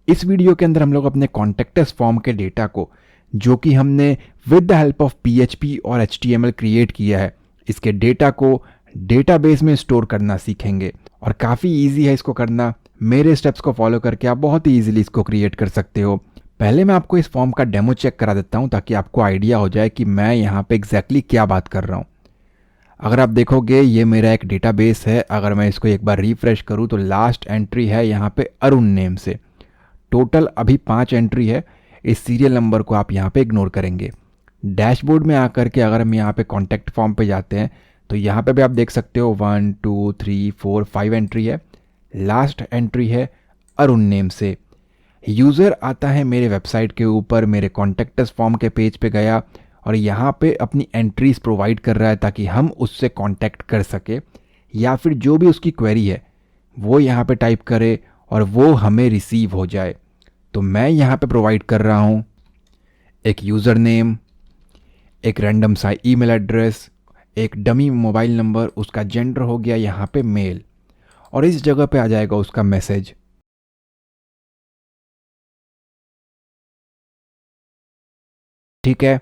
इस वीडियो के अंदर हम लोग अपने कॉन्टेक्टस फॉर्म के डेटा को, जो कि हमने with the help of PHP और HTML क्रिएट किया है, इसके डेटा को डेटाबेस में स्टोर करना सीखेंगे। और काफ़ी इजी है इसको करना। मेरे स्टेप्स को फॉलो करके आप बहुत ही ईजिली इसको क्रिएट कर सकते हो। पहले मैं आपको इस फॉर्म का डेमो चेक करा देता हूँ ताकि आपको आइडिया हो जाए कि मैं यहाँ पे एग्जैक्टली क्या बात कर रहा हूँ। अगर आप देखोगे ये मेरा एक डेटाबेस है। अगर मैं इसको एक बार रिफ्रेश करूँ तो लास्ट एंट्री है यहाँ पे अरुण नेम से। टोटल अभी 5 एंट्री है। इस सीरियल नंबर को आप यहाँ पे इग्नोर करेंगे। डैशबोर्ड में आकर के अगर हम यहाँ पे कॉन्टैक्ट फॉर्म पे जाते हैं तो यहाँ पे भी आप देख सकते हो 1 2 3 4 5 एंट्री है। लास्ट एंट्री है अरुण नेम से। यूज़र आता है मेरे वेबसाइट के ऊपर, मेरे कॉन्टैक्टस फॉर्म के पेज पे गया और यहाँ पे अपनी एंट्रीज प्रोवाइड कर रहा है ताकि हम उससे कांटेक्ट कर सके, या फिर जो भी उसकी क्वेरी है वो यहाँ पे टाइप करे और वो हमें रिसीव हो जाए। तो मैं यहाँ पे प्रोवाइड कर रहा हूँ एक यूज़र नेम, एक रैंडम सा ईमेल एड्रेस, एक डमी मोबाइल नंबर, उसका जेंडर हो गया यहाँ पे मेल, और इस जगह पे आ जाएगा उसका मैसेज। ठीक है।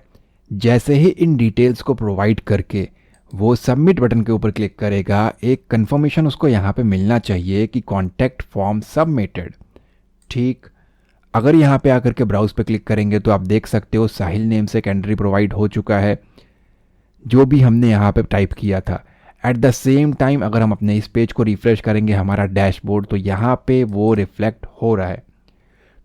जैसे ही इन डिटेल्स को प्रोवाइड करके वो सबमिट बटन के ऊपर क्लिक करेगा, एक कंफर्मेशन उसको यहाँ पे मिलना चाहिए कि कॉन्टैक्ट फॉर्म सबमिटेड। ठीक। अगर यहाँ पे आकर के ब्राउज पे क्लिक करेंगे तो आप देख सकते हो साहिल नेम से एक एंट्री प्रोवाइड हो चुका है, जो भी हमने यहाँ पे टाइप किया था। एट द सेम टाइम अगर हम अपने इस पेज को रिफ्रेश करेंगे हमारा डैशबोर्ड, तो यहाँ पे वो रिफ्लेक्ट हो रहा है।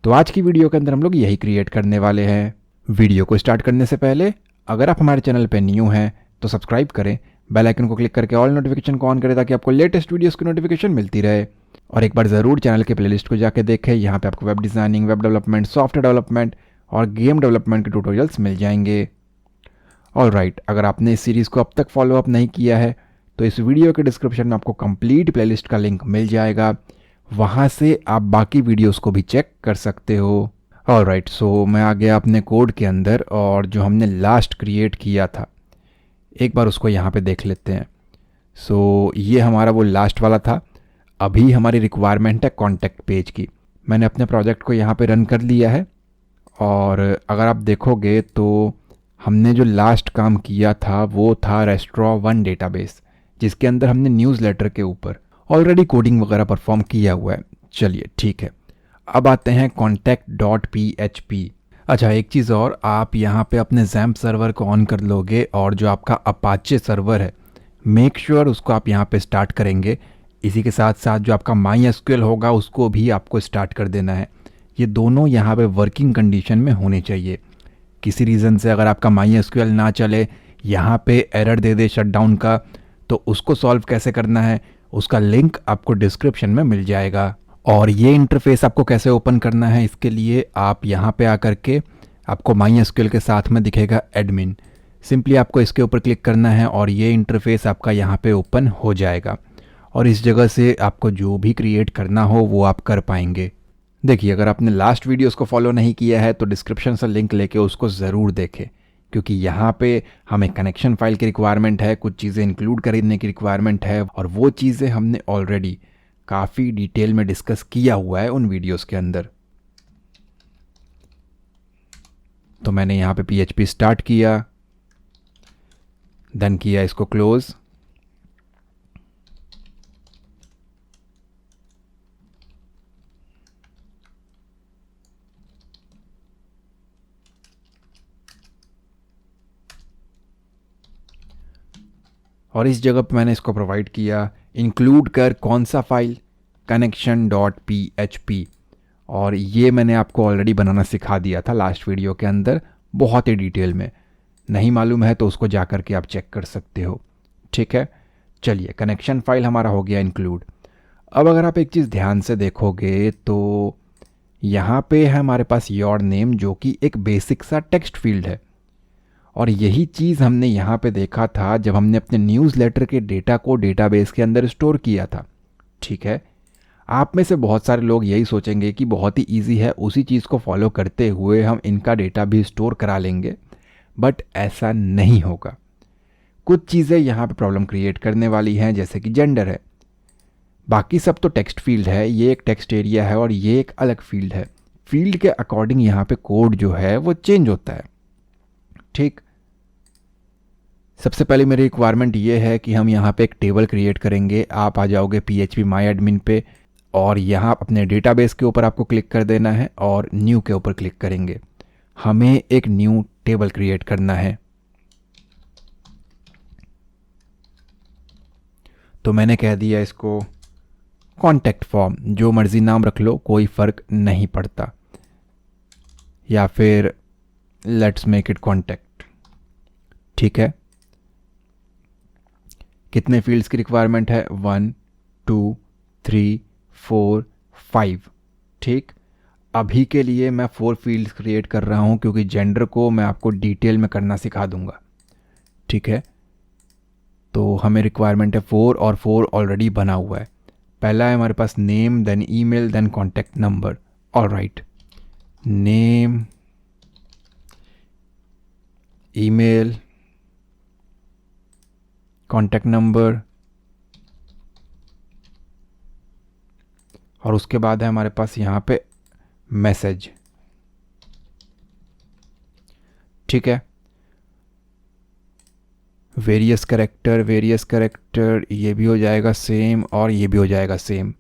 तो आज की वीडियो के अंदर हम लोग यही क्रिएट करने वाले हैं। वीडियो को स्टार्ट करने से पहले अगर आप हमारे चैनल पर न्यू हैं तो सब्सक्राइब करें, बेल आइकन को क्लिक करके ऑल नोटिफिकेशन को ऑन करें ताकि आपको लेटेस्ट वीडियोस की नोटिफिकेशन मिलती रहे। और एक बार ज़रूर चैनल के प्लेलिस्ट को जाके देखें, यहाँ पे आपको web designing, web development, software development और गेम डेवलपमेंट के ट्यूटोरियल्स मिल जाएंगे। ऑलराइट, अगर आपने इस सीरीज़ को अब तक फॉलो अप नहीं किया है तो इस वीडियो के डिस्क्रिप्शन में आपको कंप्लीट प्लेलिस्ट का लिंक मिल जाएगा, वहाँ से आप बाकी वीडियोस को भी चेक कर सकते हो। ऑलराइट, सो मैं आ गया अपने कोड के अंदर और जो हमने लास्ट क्रिएट किया था एक बार उसको यहाँ पे देख लेते हैं। सो ये हमारा वो लास्ट वाला था। अभी हमारी रिक्वायरमेंट है कॉन्टैक्ट पेज की। मैंने अपने प्रोजेक्ट को यहाँ पे रन कर लिया है और अगर आप देखोगे तो हमने जो लास्ट काम किया था वो था रेस्ट्रॉ1 डेटाबेस, जिसके अंदर हमने न्यूज़लेटर के ऊपर ऑलरेडी कोडिंग वगैरह परफॉर्म किया हुआ है। चलिए ठीक है, अब आते हैं contact.php। अच्छा, एक चीज़ और, आप यहाँ पे अपने XAMPP सर्वर को ऑन कर लोगे और जो आपका अपाचे सर्वर है मेक श्योर उसको आप यहाँ पे स्टार्ट करेंगे। इसी के साथ साथ जो आपका MySQL होगा उसको भी आपको स्टार्ट कर देना है। ये दोनों यहाँ पे वर्किंग कंडीशन में होने चाहिए। किसी रीज़न से अगर आपका MySQL ना चले, यहाँ पे एरर दे दे शटडाउन का, तो उसको सॉल्व कैसे करना है उसका लिंक आपको डिस्क्रिप्शन में मिल जाएगा। और ये इंटरफेस आपको कैसे ओपन करना है, इसके लिए आप यहाँ पे आकर के आपको MySQL के साथ में दिखेगा एडमिन। सिंपली आपको इसके ऊपर क्लिक करना है और ये इंटरफेस आपका यहाँ पे ओपन हो जाएगा और इस जगह से आपको जो भी क्रिएट करना हो वो आप कर पाएंगे। देखिए, अगर आपने लास्ट वीडियोस को फॉलो नहीं किया है तो डिस्क्रिप्शन से लिंक लेके उसको ज़रूर देखें, क्योंकि यहाँ पे हमें कनेक्शन फाइल की रिक्वायरमेंट है, कुछ चीज़ें इंक्लूड करने की रिक्वायरमेंट है और वो चीज़ें हमने ऑलरेडी काफ़ी डिटेल में डिस्कस किया हुआ है उन वीडियोस के अंदर। तो मैंने यहाँ पे PHP स्टार्ट किया, देन किया इसको क्लोज। और इस जगह पे मैंने इसको प्रोवाइड किया इंक्लूड कर कौन सा फाइल, connection.php। और ये मैंने आपको ऑलरेडी बनाना सिखा दिया था लास्ट वीडियो के अंदर बहुत ही डिटेल में। नहीं मालूम है तो उसको जा कर के आप चेक कर सकते हो। ठीक है, चलिए कनेक्शन फाइल हमारा हो गया इंक्लूड। अब अगर आप एक चीज़ ध्यान से देखोगे तो यहाँ पे है हमारे पास योर नेम, जो कि एक बेसिक सा टेक्स्ट फील्ड है। और यही चीज़ हमने यहाँ पे देखा था जब हमने अपने न्यूज़लेटर के डेटा को डेटाबेस के अंदर स्टोर किया था। ठीक है, आप में से बहुत सारे लोग यही सोचेंगे कि बहुत ही इजी है, उसी चीज़ को फॉलो करते हुए हम इनका डेटा भी स्टोर करा लेंगे, बट ऐसा नहीं होगा। कुछ चीज़ें यहाँ पे प्रॉब्लम क्रिएट करने वाली हैं, जैसे कि जेंडर है। बाकी सब तो टेक्स्ट फील्ड है, ये एक टेक्स्ट एरिया है और ये एक अलग फील्ड है। फील्ड के अकॉर्डिंग यहाँ पे कोड जो है वो चेंज होता है। ठीक, सबसे पहले मेरी रिक्वायरमेंट ये है कि हम यहाँ पे एक टेबल क्रिएट करेंगे। आप आ जाओगे PHP माई एडमिन पे और यहाँ अपने डेटाबेस के ऊपर आपको क्लिक कर देना है और न्यू के ऊपर क्लिक करेंगे। हमें एक न्यू टेबल क्रिएट करना है। तो मैंने कह दिया इसको कॉन्टैक्ट फॉर्म, जो मर्जी नाम रख लो, कोई फ़र्क नहीं पड़ता, या फिर लेट्स मेक इट कॉन्टैक्ट। ठीक है, कितने फील्ड्स की रिक्वायरमेंट है? 1 2 3 4 5। ठीक, अभी के लिए मैं 4 फील्ड्स क्रिएट कर रहा हूँ क्योंकि जेंडर को मैं आपको डिटेल में करना सिखा दूंगा। ठीक है, तो हमें रिक्वायरमेंट है 4 और 4 ऑलरेडी बना हुआ है। पहला है हमारे पास name, then email, then contact number. Alright, name, email, contact number, और उसके बाद है हमारे पास यहाँ पे मैसेज। ठीक है, वेरियस कैरेक्टर ये भी हो जाएगा सेम और ये भी हो जाएगा सेम।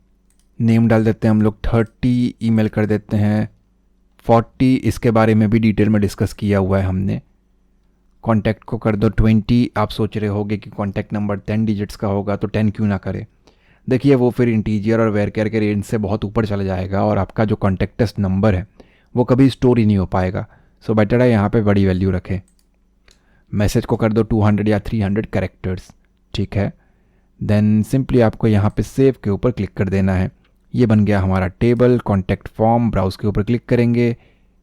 नेम डाल देते हैं हम लोग 30, ईमेल कर देते हैं 40, इसके बारे में भी डिटेल में डिस्कस किया हुआ है हमने। कॉन्टैक्ट को कर दो 20। आप सोच रहे होगे कि कॉन्टैक्ट नंबर 10 डिजिट्स का होगा तो 10 क्यों ना करें। देखिए वो फिर इंटीजर और वेरकेयर के रेंज से बहुत ऊपर चला जाएगा और आपका जो कॉन्टैक्टस नंबर है वो कभी स्टोर ही नहीं हो पाएगा। सो बेटर है यहाँ पे बड़ी वैल्यू रखें। मैसेज को कर दो 200 या 300 कैरेक्टर्स। ठीक है, देन सिंपली आपको यहाँ पे सेव के ऊपर क्लिक कर देना है। ये बन गया हमारा टेबल। कॉन्टैक्ट फॉर्म, ब्राउज के ऊपर क्लिक करेंगे,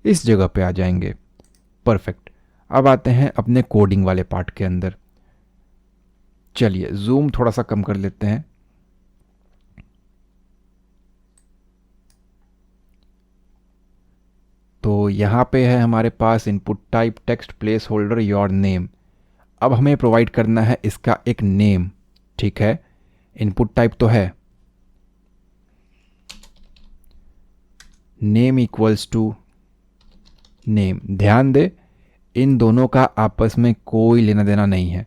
इस जगह पे आ जाएंगे। परफेक्ट, अब आते हैं अपने कोडिंग वाले पार्ट के अंदर। चलिए जूम थोड़ा सा कम कर लेते हैं। तो यहाँ पे है हमारे पास input type text placeholder your name. अब हमें प्रोवाइड करना है इसका एक नेम। ठीक है, इनपुट टाइप तो है, नेम इक्वल्स टू नेम। ध्यान दे, इन दोनों का आपस में कोई लेना देना नहीं है।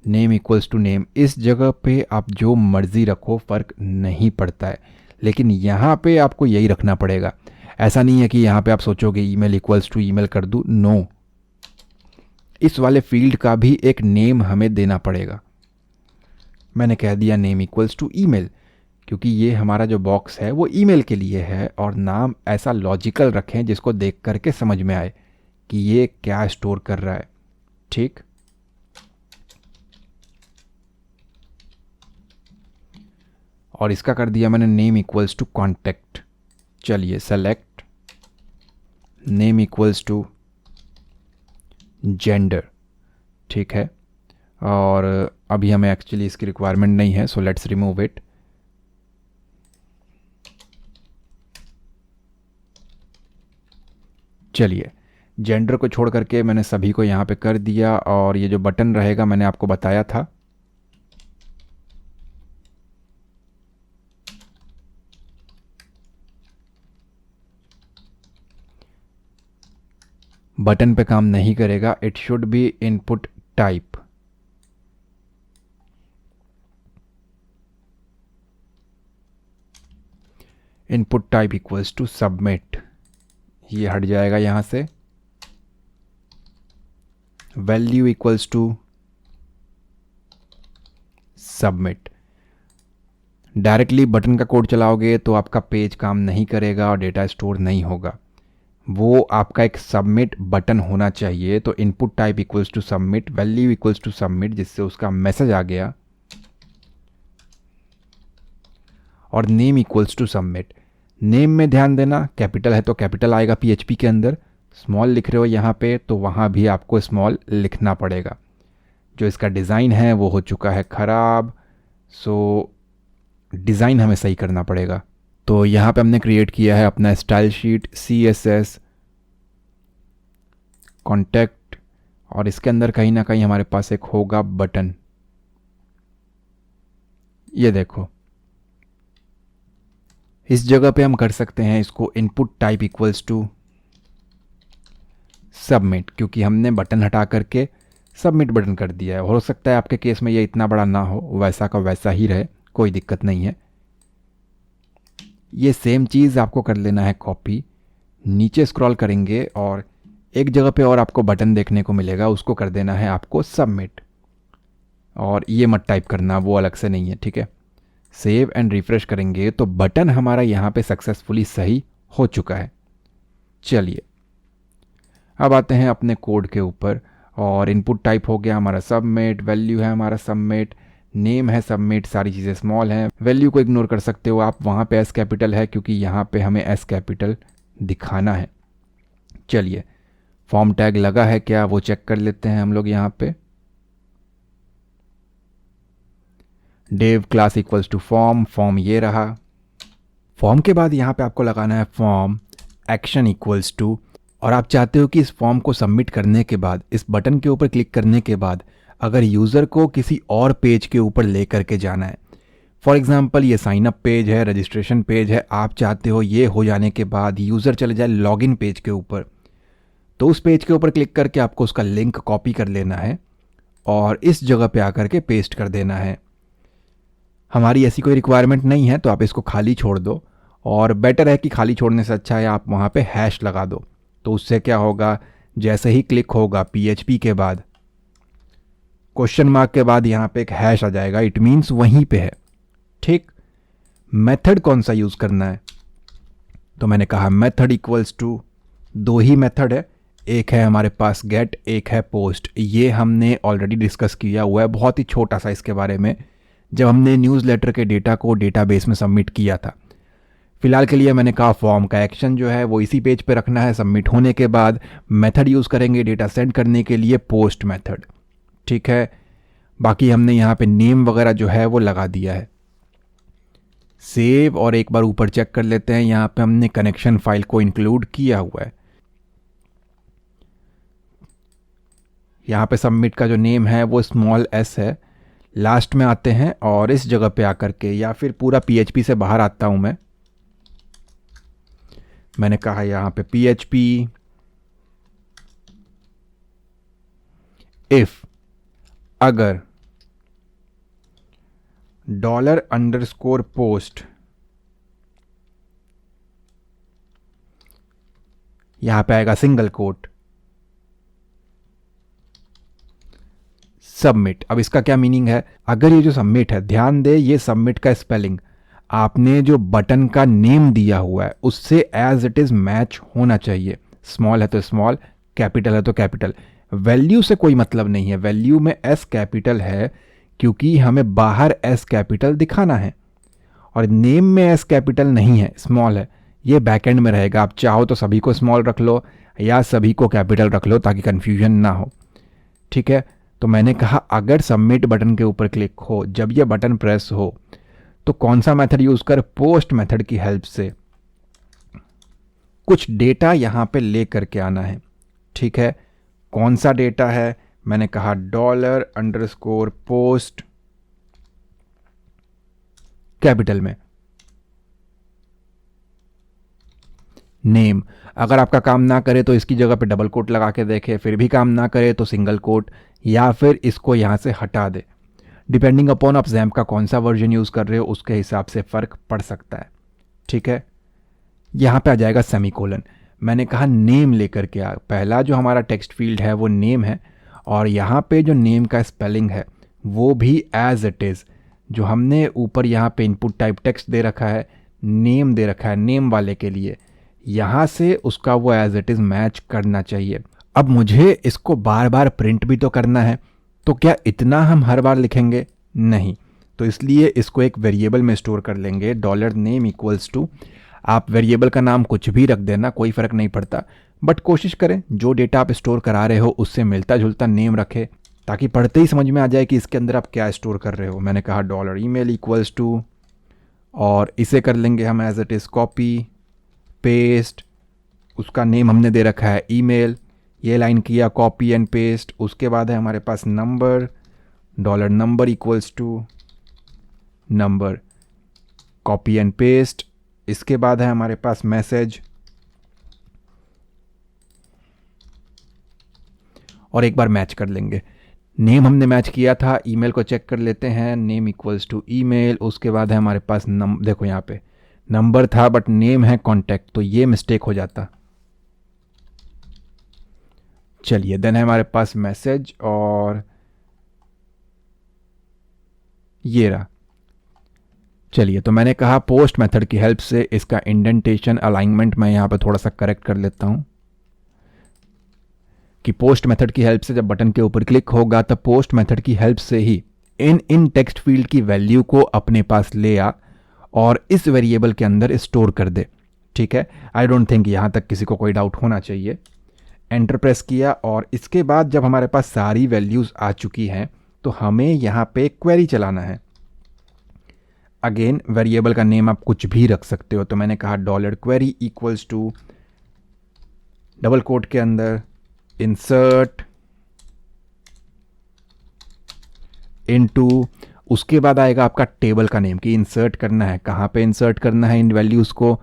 नेम इक्वल्स टू नेम, इस जगह पे आप जो मर्जी रखो फ़र्क नहीं पड़ता है, लेकिन यहाँ पे आपको यही रखना पड़ेगा। ऐसा नहीं है कि यहाँ पे आप सोचोगे ईमेल इक्वल्स टू ईमेल कर दूँ। नो, इस वाले फील्ड का भी एक नेम हमें देना पड़ेगा। मैंने कह दिया नेम इक्वल्स टू ईमेल, क्योंकि ये हमारा जो बॉक्स है वो ईमेल के लिए है, और नाम ऐसा लॉजिकल रखें जिसको देख करके समझ में आए कि ये क्या स्टोर कर रहा है। ठीक, और इसका कर दिया मैंने नेम इक्वल्स टू कॉन्टैक्ट। चलिए select name equals to gender. ठीक है, और अभी हमें एक्चुअली इसकी रिक्वायरमेंट नहीं है, सो लेट्स रिमूव इट। चलिए, जेंडर को छोड़ करके मैंने सभी को यहाँ पे कर दिया, और ये जो बटन रहेगा मैंने आपको बताया था, बटन पे काम नहीं करेगा। It should be input type. Input type equals to submit, ये हट जाएगा यहाँ से। Value equals to submit. Directly button का कोड चलाओगे तो आपका पेज काम नहीं करेगा और डेटा स्टोर नहीं होगा। वो आपका एक सबमिट बटन होना चाहिए। तो input type equals to submit, value equals to submit, जिससे उसका मैसेज आ गया, और name equals to submit. Name में ध्यान देना, कैपिटल है तो कैपिटल आएगा PHP के अंदर, स्मॉल लिख रहे हो यहाँ पे तो वहाँ भी आपको स्मॉल लिखना पड़ेगा। जो इसका डिज़ाइन है वो हो चुका है ख़राब, सो डिज़ाइन हमें सही करना पड़ेगा। तो यहाँ पे हमने क्रिएट किया है अपना स्टाइल शीट, CSS, कॉन्टैक्ट, और इसके अंदर कहीं ना कहीं हमारे पास एक होगा बटन। ये देखो, इस जगह पे हम कर सकते हैं इसको input type equals to submit, क्योंकि हमने बटन हटा करके सबमिट बटन कर दिया है। हो सकता है आपके केस में ये इतना बड़ा ना हो, वैसा का वैसा ही रहे, कोई दिक्कत नहीं है। ये सेम चीज़ आपको कर लेना है कॉपी, नीचे स्क्रॉल करेंगे और एक जगह पे और आपको बटन देखने को मिलेगा, उसको कर देना है आपको सबमिट। और ये मत टाइप करना, वो अलग से नहीं है, ठीक है। सेव एंड रिफ्रेश करेंगे तो बटन हमारा यहाँ पे सक्सेसफुली सही हो चुका है। चलिए अब आते हैं अपने कोड के ऊपर, और इनपुट टाइप हो गया हमारा सबमिट, वैल्यू है हमारा सबमिट, नेम है सबमिट, सारी चीज़ें स्मॉल हैं। वैल्यू को इग्नोर कर सकते हो आप, वहाँ पे एस कैपिटल है क्योंकि यहाँ पे हमें एस कैपिटल दिखाना है। चलिए फॉर्म टैग लगा है क्या वो चेक कर लेते हैं हम लोग। यहाँ पे div class equals to form, form ये रहा। फॉर्म के बाद यहाँ पे आपको लगाना है फॉर्म एक्शन इक्वल्स टू, और आप चाहते हो कि इस फॉर्म को सबमिट करने के बाद, इस बटन के ऊपर क्लिक करने के बाद अगर यूज़र को किसी और पेज के ऊपर ले करके जाना है, फॉर एग्जांपल ये साइन अप पेज है, रजिस्ट्रेशन पेज है, आप चाहते हो ये हो जाने के बाद यूज़र चले जाए लॉगिन पेज के ऊपर, तो उस पेज के ऊपर क्लिक करके आपको उसका लिंक कॉपी कर लेना है और इस जगह पे आकर के पेस्ट कर देना है। हमारी ऐसी कोई रिक्वायरमेंट नहीं है तो आप इसको खाली छोड़ दो, और बेटर है कि खाली छोड़ने से अच्छा है आप वहाँ पे हैश लगा दो। तो उससे क्या होगा, जैसे ही क्लिक होगा PHP के बाद क्वेश्चन मार्क के बाद यहाँ पे एक हैश आ जाएगा, इट मीन्स वहीं पे है। ठीक, मेथड कौन सा यूज़ करना है, तो मैंने कहा मेथड इक्वल्स टू, दो ही मेथड है, एक है हमारे पास गेट, एक है पोस्ट। ये हमने ऑलरेडी डिस्कस किया हुआ है, बहुत ही छोटा सा इसके बारे में, जब हमने न्यूज़लेटर के डेटा को डेटाबेस में सबमिट किया था। फिलहाल के लिए मैंने कहा फॉर्म का एक्शन जो है वो इसी पेज पे रखना है। सबमिट होने के बाद मेथड यूज़ करेंगे डेटा सेंड करने के लिए, पोस्ट मेथड। ठीक है, बाकी हमने यहाँ पे नेम वगैरह जो है वो लगा दिया है। सेव, और एक बार ऊपर चेक कर लेते हैं, यहाँ पे हमने कनेक्शन फाइल को इंक्लूड किया हुआ है। यहाँ पे सबमिट का जो नेम है वो स्मॉल s है। लास्ट में आते हैं और इस जगह पे आकर के, या फिर पूरा PHP से बाहर आता हूँ मैंने कहा यहाँ पे PHP इफ अगर $_post, यहां पे आएगा सिंगल कोट, सबमिट। अब इसका क्या मीनिंग है, अगर ये जो सबमिट है, ध्यान दे ये सबमिट का स्पेलिंग आपने जो बटन का नेम दिया हुआ है उससे एज इट इज मैच होना चाहिए। स्मॉल है तो स्मॉल, कैपिटल है तो कैपिटल। वैल्यू से कोई मतलब नहीं है, वैल्यू में एस कैपिटल है क्योंकि हमें बाहर एस कैपिटल दिखाना है, और नेम में एस कैपिटल नहीं है, स्मॉल है। ये बैकएंड में रहेगा, आप चाहो तो सभी को स्मॉल रख लो या सभी को कैपिटल रख लो ताकि कन्फ्यूजन ना हो। ठीक है, तो मैंने कहा अगर सबमिट बटन के ऊपर क्लिक हो, जब ये बटन प्रेस हो, तो कौन सा मेथड यूज कर, पोस्ट मेथड की हेल्प से कुछ डेटा यहां पे ले करके आना है। ठीक है, कौन सा डेटा है, मैंने कहा $_post कैपिटल में, नेम। अगर आपका काम ना करे तो इसकी जगह पे डबल कोट लगा के देखे, फिर भी काम ना करे तो सिंगल कोट, या फिर इसको यहां से हटा दे। डिपेंडिंग अपॉन आप XAMPP का कौन सा वर्जन यूज़ कर रहे हो उसके हिसाब से फ़र्क पड़ सकता है। ठीक है, यहाँ पे आ जाएगा सेमीकोलन। मैंने कहा नेम लेकर के आ, पहला जो हमारा टेक्स्ट फील्ड है वो नेम है, और यहाँ पे जो नेम का स्पेलिंग है वो भी एज इट इज़, जो हमने ऊपर यहाँ पे इनपुट टाइप टेक्स्ट दे रखा है, नेम दे रखा है नेम वाले के लिए, यहाँ से उसका वो एज इट इज़ मैच करना चाहिए। अब मुझे इसको बार बार प्रिंट भी तो करना है, तो क्या इतना हम हर बार लिखेंगे, नहीं, तो इसलिए इसको एक वेरिएबल में स्टोर कर लेंगे, $name इक्वल्स टू, आप वेरिएबल का नाम कुछ भी रख देना, कोई फ़र्क नहीं पड़ता, बट कोशिश करें जो डेटा आप स्टोर करा रहे हो उससे मिलता जुलता नेम रखें, ताकि पढ़ते ही समझ में आ जाए कि इसके अंदर आप क्या स्टोर कर रहे हो। मैंने कहा $email इक्वल्स टू, और इसे कर लेंगे हम as it is copy paste, उसका नेम हमने दे रखा है ईमेल, ये लाइन किया कॉपी एंड पेस्ट। उसके बाद है हमारे पास number, $number equals to number, copy and paste, इसके बाद है हमारे पास मैसेज, और एक बार मैच कर लेंगे। नेम हमने मैच किया था, ईमेल को चेक कर लेते हैं, नेम इक्वल्स टू ईमेल। उसके बाद है हमारे पास देखो यहाँ पे नंबर था बट नेम है कॉन्टैक्ट, तो ये मिस्टेक हो जाता। चलिए देन है हमारे पास मैसेज, और ये रहा। चलिए तो मैंने कहा पोस्ट मेथड की हेल्प से इसका इंडेंटेशन अलाइनमेंट मैं यहाँ पे थोड़ा सा करेक्ट कर लेता हूँ कि पोस्ट मेथड की हेल्प से जब बटन के ऊपर क्लिक होगा तब पोस्ट मेथड की हेल्प से ही इन टेक्स्ट फील्ड की वैल्यू को अपने पास ले आ और इस वेरिएबल के अंदर स्टोर कर दे। ठीक है, आई डोंट थिंक यहाँ तक किसी को कोई डाउट होना चाहिए। एंटर प्रेस किया और इसके बाद जब हमारे पास सारी वैल्यूज़ आ चुकी हैं तो हमें यहाँ पे क्वेरी चलाना है। अगेन वेरिएबल का नेम आप कुछ भी रख सकते हो, तो मैंने कहा dollar query equals to double quote के अंदर इंसर्ट इनटू, उसके बाद आएगा आपका टेबल का नेम कि इंसर्ट करना है, कहाँ पे इंसर्ट करना है इन वैल्यूज़ को।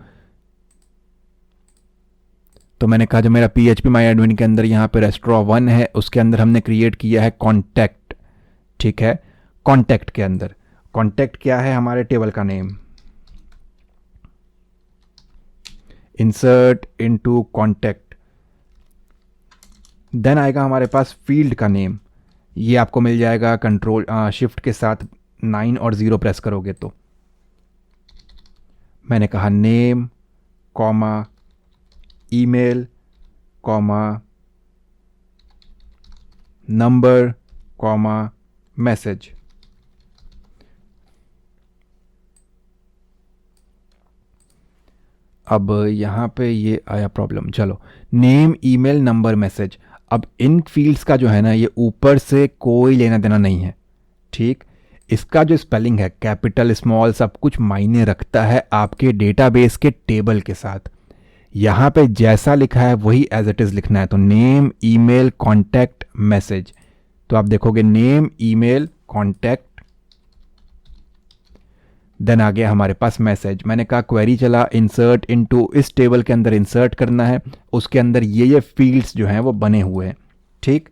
तो मैंने कहा जो मेरा PHP माई एडमिन के अंदर यहाँ पे रेस्ट्रॉ 1 है उसके अंदर हमने क्रिएट किया है कॉन्टैक्ट। ठीक है, कॉन्टैक्ट के अंदर कॉन्टैक्ट क्या है, हमारे टेबल का name, insert into contact. Then आएगा हमारे पास फील्ड का नेम, ये आपको मिल जाएगा कंट्रोल शिफ्ट के साथ 9 और 0 प्रेस करोगे तो। मैंने कहा name comma email comma number comma message. अब यहाँ पे ये आया प्रॉब्लम। चलो, नेम ईमेल नंबर मैसेज, अब इन फील्ड्स का जो है ना ये ऊपर से कोई लेना देना नहीं है। ठीक, इसका जो स्पेलिंग है कैपिटल स्मॉल सब कुछ मायने रखता है आपके डेटाबेस के टेबल के साथ। यहाँ पे जैसा लिखा है वही एज इट इज़ लिखना है। तो नेम ईमेल कॉन्टैक्ट मैसेज, तो आप देखोगे नेम ईमेल कॉन्टैक्ट, देन आ गया हमारे पास मैसेज। मैंने कहा क्वेरी चला इंसर्ट इनटू, इस टेबल के अंदर इंसर्ट करना है, उसके अंदर ये फील्ड्स जो हैं वो बने हुए हैं। ठीक,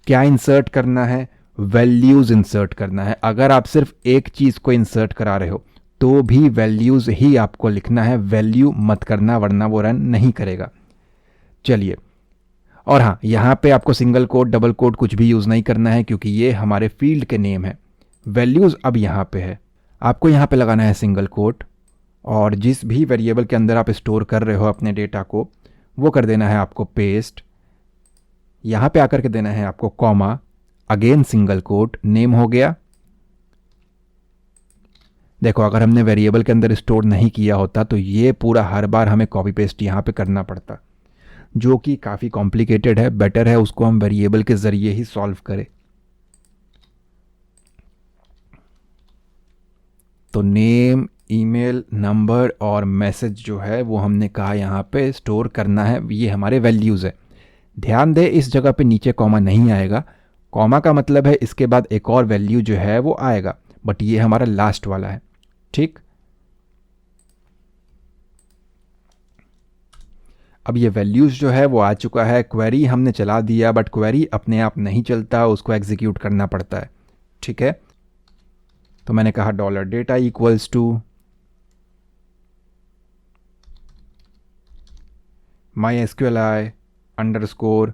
क्या इंसर्ट करना है, वैल्यूज़ इंसर्ट करना है। अगर आप सिर्फ एक चीज़ को इंसर्ट करा रहे हो तो भी वैल्यूज़ ही आपको लिखना है, वैल्यू मत करना वरना वो रन नहीं करेगा। चलिए, और हाँ यहाँ पे आपको सिंगल कोट डबल कोट कुछ भी यूज़ नहीं करना है क्योंकि ये हमारे फील्ड के नेम है। वैल्यूज़ अब यहाँ पे है, आपको यहाँ पे लगाना है सिंगल कोट और जिस भी वेरिएबल के अंदर आप स्टोर कर रहे हो अपने डेटा को वो कर देना है आपको पेस्ट। यहाँ पे आकर के देना है आपको comma, again single quote, name हो गया। देखो अगर हमने वेरिएबल के अंदर स्टोर नहीं किया होता तो ये पूरा हर बार हमें कॉपी पेस्ट यहाँ पे करना पड़ता, जो कि काफ़ी कॉम्प्लिकेटेड है। बेटर है उसको हम वेरिएबल के ज़रिए ही सॉल्व करें। तो नेम ईमेल नंबर और मैसेज जो है वो हमने कहा यहाँ पे स्टोर करना है, ये हमारे वैल्यूज़ है। ध्यान दें इस जगह पे नीचे कॉमा नहीं आएगा, कॉमा का मतलब है इसके बाद एक और वैल्यू जो है वो आएगा, बट ये हमारा लास्ट वाला है। ठीक, अब ये वैल्यूज़ जो है वो आ चुका है। क्वेरी हमने चला दिया बट क्वेरी अपने आप नहीं चलता, उसको एग्जीक्यूट करना पड़ता है। ठीक है, तो मैंने कहा dollar data equals to MySQLi underscore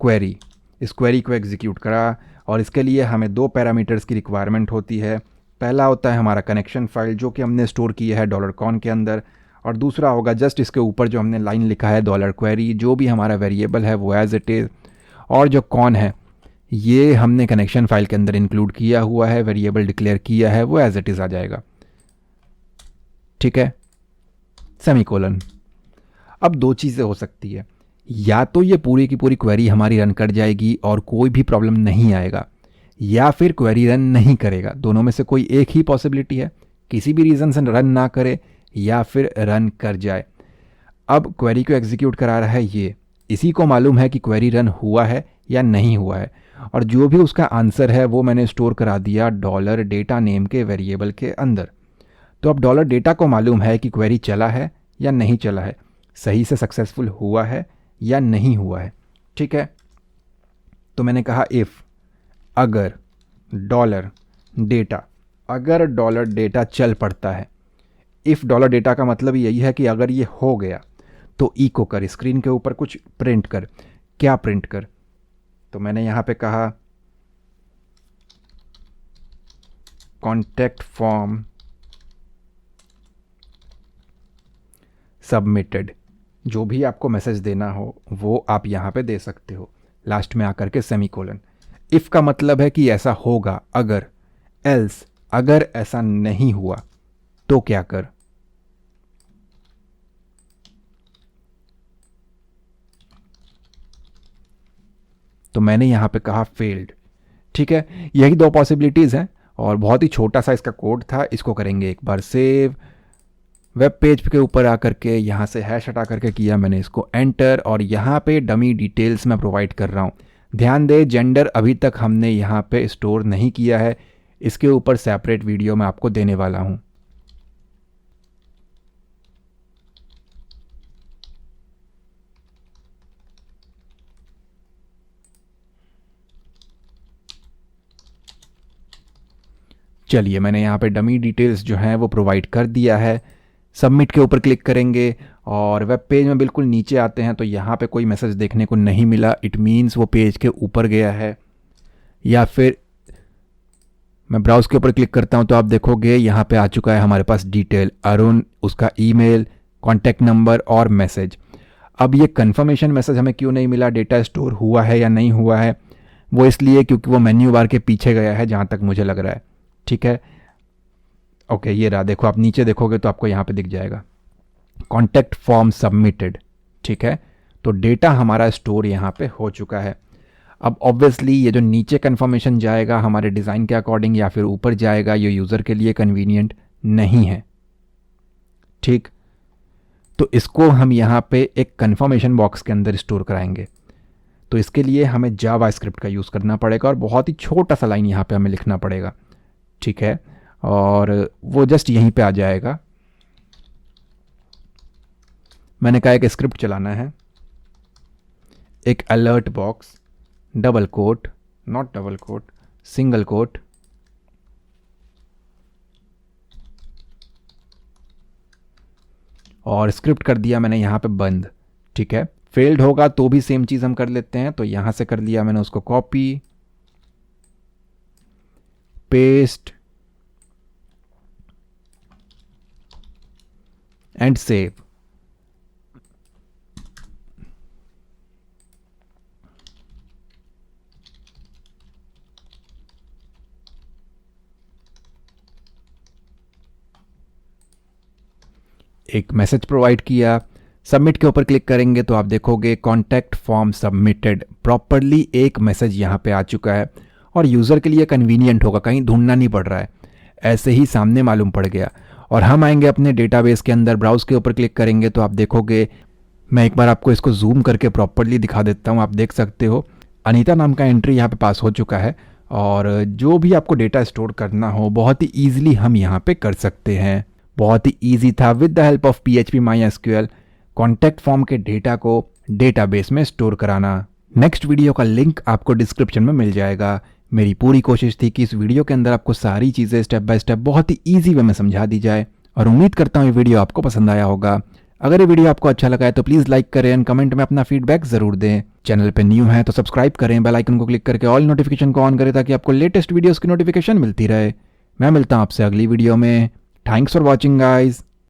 query, इस क्वेरी को एग्जीक्यूट करा और इसके लिए हमें दो पैरामीटर्स की रिक्वायरमेंट होती है। पहला होता है हमारा कनेक्शन फाइल जो कि हमने स्टोर किया है $कॉन के अंदर, और दूसरा होगा जस्ट इसके ऊपर जो हमने लाइन लिखा है डॉलर क्वेरी, जो भी हमारा वेरिएबल है वो एज इट इज़, और जो कॉन है ये हमने कनेक्शन फाइल के अंदर इंक्लूड किया हुआ है, वेरिएबल डिक्लेयर किया है, वो एज इट इज़ आ जाएगा। ठीक है, सेमीकोलन। अब दो चीज़ें हो सकती है, या तो ये पूरी की पूरी क्वेरी हमारी रन कर जाएगी और कोई भी प्रॉब्लम नहीं आएगा, या फिर क्वेरी रन नहीं करेगा। दोनों में से कोई एक ही पॉसिबिलिटी है, किसी भी रीज़न से रन ना करे या फिर रन कर जाए। अब क्वेरी को एग्जीक्यूट करा रहा है ये, इसी को मालूम है कि क्वेरी रन हुआ है या नहीं हुआ है, और जो भी उसका आंसर है वो मैंने स्टोर करा दिया डॉलर डेटा नेम के वेरिएबल के अंदर। तो अब डॉलर डेटा को मालूम है कि क्वेरी चला है या नहीं चला है, सही से सक्सेसफुल हुआ है या नहीं हुआ है। ठीक है, तो मैंने कहा इफ़, अगर डॉलर डेटा, अगर डॉलर डेटा चल पड़ता है। इफ़ डॉलर डेटा का मतलब यही है कि अगर ये हो गया तो इको कर, स्क्रीन के ऊपर कुछ प्रिंट कर। क्या प्रिंट कर? तो मैंने यहाँ पे कहा कॉन्टैक्ट फॉर्म सबमिटेड। जो भी आपको मैसेज देना हो वो आप यहाँ पे दे सकते हो, लास्ट में आकर के सेमीकोलन। इफ़ का मतलब है कि ऐसा होगा अगर, एल्स अगर ऐसा नहीं हुआ तो क्या कर। तो मैंने यहाँ पे कहा फेल्ड। ठीक है, यही दो पॉसिबिलिटीज़ हैं और बहुत ही छोटा सा इसका कोड था। इसको करेंगे एक बार सेव। वेब पेज के ऊपर आकर के यहाँ से हैश हटा करके किया मैंने इसको एंटर, और यहाँ पे डमी डिटेल्स मैं प्रोवाइड कर रहा हूँ। ध्यान दे, जेंडर अभी तक हमने यहाँ पे स्टोर नहीं किया है, इसके ऊपर सेपरेट वीडियो मैं आपको देने वाला हूँ। चलिए, मैंने यहाँ पे डमी डिटेल्स जो हैं वो प्रोवाइड कर दिया है। सबमिट के ऊपर क्लिक करेंगे और वेब पेज में बिल्कुल नीचे आते हैं तो यहाँ पे कोई मैसेज देखने को नहीं मिला। इट मीन्स वो पेज के ऊपर गया है। या फिर मैं ब्राउज के ऊपर क्लिक करता हूँ तो आप देखोगे यहाँ पे आ चुका है हमारे पास डिटेल, अरुण, उसका ईमेल, कॉन्टैक्ट नंबर और मैसेज। अब ये कन्फर्मेशन मैसेज हमें क्यों नहीं मिला, डेटा स्टोर हुआ है या नहीं हुआ है? वो इसलिए क्योंकि वो मेन्यू बार के पीछे गया है जहाँ तक मुझे लग रहा है। ठीक है, ओके, ये रहा। देखो, आप नीचे देखोगे तो आपको यहाँ पे दिख जाएगा कॉन्टैक्ट फॉर्म सबमिटेड। ठीक है, तो डेटा हमारा स्टोर यहाँ पे हो चुका है। अब ऑब्वियसली ये जो नीचे कन्फर्मेशन जाएगा हमारे डिज़ाइन के अकॉर्डिंग या फिर ऊपर जाएगा, ये यूज़र के लिए कन्वीनियंट नहीं है। ठीक, तो इसको हम यहाँ पे एक कन्फर्मेशन बॉक्स के अंदर स्टोर कराएंगे। तो इसके लिए हमें जावा स्क्रिप्ट का यूज़ करना पड़ेगा और बहुत ही छोटा सा लाइन यहाँ पे हमें लिखना पड़ेगा। ठीक है, और वो जस्ट यहीं पे आ जाएगा। मैंने कहा एक स्क्रिप्ट चलाना है, एक alert box, double quote, not double quote, single quote, और स्क्रिप्ट कर दिया मैंने यहाँ पे बंद। ठीक है, फेल्ड होगा तो भी सेम चीज़ हम कर लेते हैं। तो यहाँ से कर लिया मैंने उसको कॉपी, पेस्ट एंड सेव। एक मैसेज प्रोवाइड किया, सबमिट के ऊपर क्लिक करेंगे तो आप देखोगे कॉन्टैक्ट फॉर्म सबमिटेड, प्रॉपरली एक मैसेज यहाँ पे आ चुका है और यूज़र के लिए कन्वीनियंट होगा, कहीं ढूंढना नहीं पड़ रहा है, ऐसे ही सामने मालूम पड़ गया। और हम आएंगे अपने डेटाबेस के अंदर, ब्राउज के ऊपर क्लिक करेंगे तो आप देखोगे, मैं एक बार आपको इसको जूम करके प्रॉपरली दिखा देता हूँ। आप देख सकते हो अनीता नाम का एंट्री यहाँ पे पास हो चुका है और जो भी आपको डेटा स्टोर करना हो बहुत ही ईजिली हम यहाँ पे कर सकते हैं। बहुत ही ईजी था with the help of PHP MySQL contact form के डेटा को डेटाबेस में स्टोर कराना। नेक्स्ट वीडियो का लिंक आपको डिस्क्रिप्शन में मिल जाएगा। मेरी पूरी कोशिश थी कि इस वीडियो के अंदर आपको सारी चीज़ें स्टेप बाय स्टेप बहुत ही ईजी वे में समझा दी जाए और उम्मीद करता हूँ ये वीडियो आपको पसंद आया होगा। अगर ये वीडियो आपको अच्छा लगा है तो प्लीज़ लाइक करें एंड कमेंट में अपना फीडबैक ज़रूर दें। चैनल पे न्यू है तो सब्सक्राइब करें, बेल आइकन को क्लिक करके ऑल नोटिफिकेशन को ऑन करें ताकि आपको लेटेस्ट वीडियोस की नोटिफिकेशन मिलती रहे। मैं मिलता हूँ आपसे अगली वीडियो में। Thanks for watching guys.